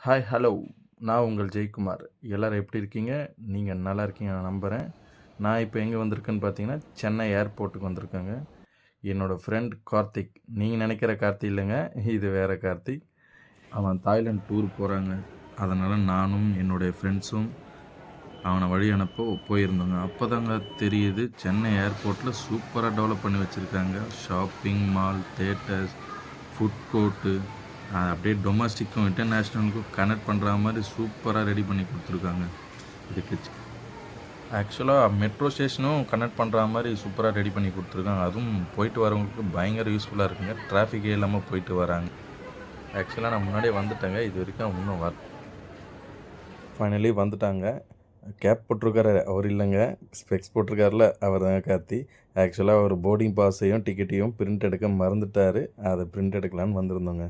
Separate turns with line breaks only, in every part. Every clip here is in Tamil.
ஹாய் ஹலோ, நான் உங்கள் ஜெயக்குமார். எல்லோரும் எப்படி இருக்கீங்க? நீங்கள் நல்லா இருக்கீங்க நான் நம்புகிறேன். நான் இப்போ எங்கே வந்திருக்கேன்னு பார்த்தீங்கன்னா, சென்னை ஏர்போர்ட்டுக்கு வந்திருக்கேங்க. என்னோடய ஃப்ரெண்ட் கார்த்திக். நீங்கள் நினைக்கிற கார்த்திக் இல்லைங்க, இது வேறு கார்த்திக். அவன் தாய்லாந்து டூர் போகிறாங்க. அதனால் நானும் என்னுடைய ஃப்ரெண்ட்ஸும் அவனை வழி அனுப்ப போயிருந்தோங்க. அப்போ தாங்க தெரியுது, சென்னை ஏர்போர்ட்டில் சூப்பராக டெவலப் பண்ணி வச்சுருக்காங்க. Shopping mall, theatres, food court, அப்படியே டொமஸ்டிக்கும் இன்டர்நேஷ்னலுக்கும் கனெக்ட் பண்ணுற மாதிரி சூப்பராக ரெடி பண்ணி கொடுத்துருக்காங்க. இதுக்கு ஆக்சுவலாக மெட்ரோ ஸ்டேஷனும் கனெக்ட் பண்ணுற மாதிரி சூப்பராக ரெடி பண்ணி கொடுத்துருக்காங்க. அதுவும் போயிட்டு வரவங்களுக்கு பயங்கர யூஸ்ஃபுல்லாக இருக்குங்க. டிராஃபிக்கே இல்லாமல் போயிட்டு வராங்க. ஆக்சுவலாக நான் முன்னாடியே வந்துட்டேங்க, இது வரைக்கும் இன்னும் ஃபைனலி வந்துட்டாங்க. கேப் போட்டிருக்காரு அவர் இல்லைங்க, ஸ்பெக்ஸ் போட்டிருக்காருல அவர் தாங்க கார்த்தி. ஆக்சுவலாக அவர் போர்டிங் பாஸையும் டிக்கெட்டையும் பிரிண்ட் எடுக்க மறந்துட்டார். அதை பிரிண்ட் எடுக்கலான்னு வந்திருந்தோங்க.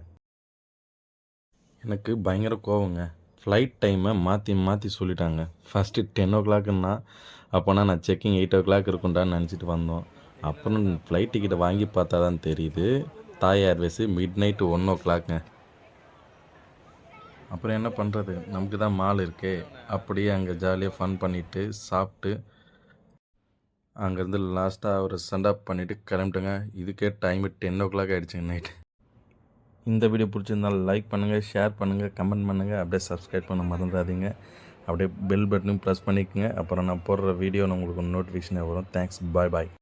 எனக்கு பயங்கர கோவங்க. ஃப்ளைட் டைமை மாற்றி சொல்லிட்டாங்க. ஃபஸ்ட்டு 10 அப்போனா நான் செக்கிங் 8 இருக்குண்டான்னு நினச்சிட்டு வந்தோம். அப்புறம் ஃப்ளைட் டிக்கெட்டை வாங்கி பார்த்தா தான் தெரியுது, தாய் ஏர்வேஸு மிட் நைட்டு 1 அப்புறம் என்ன பண்ணுறது, நமக்கு தான் மால் இருக்கே. அப்படியே அங்கே ஜாலியாக ஃபன் பண்ணிவிட்டு சாப்பிட்டு அங்கேருந்து லாஸ்ட்டாக ஒரு சென்ட் ஆஃப் பண்ணிவிட்டு கிளம்பிட்டேங்க. இதுக்கே டைமு 10 ஆகிடுச்சுங்க நைட்டு. இந்த வீடியோ பிடிச்சிருந்தால் லைக் பண்ணுங்கள், ஷேர் பண்ணுங்கள், கமெண்ட் பண்ணுங்கள், அப்படியே சப்ஸ்கிரைப் பண்ண மறந்துடாதீங்க. அப்படியே பெல் பட்டனையும் ப்ரெஸ் பண்ணிக்கோங்க. அப்புறம் நான் போடுற வீடியோ உங்களுக்கு நோட்டிஃபிகேஷனே வரும். தேங்க்ஸ், பாய்.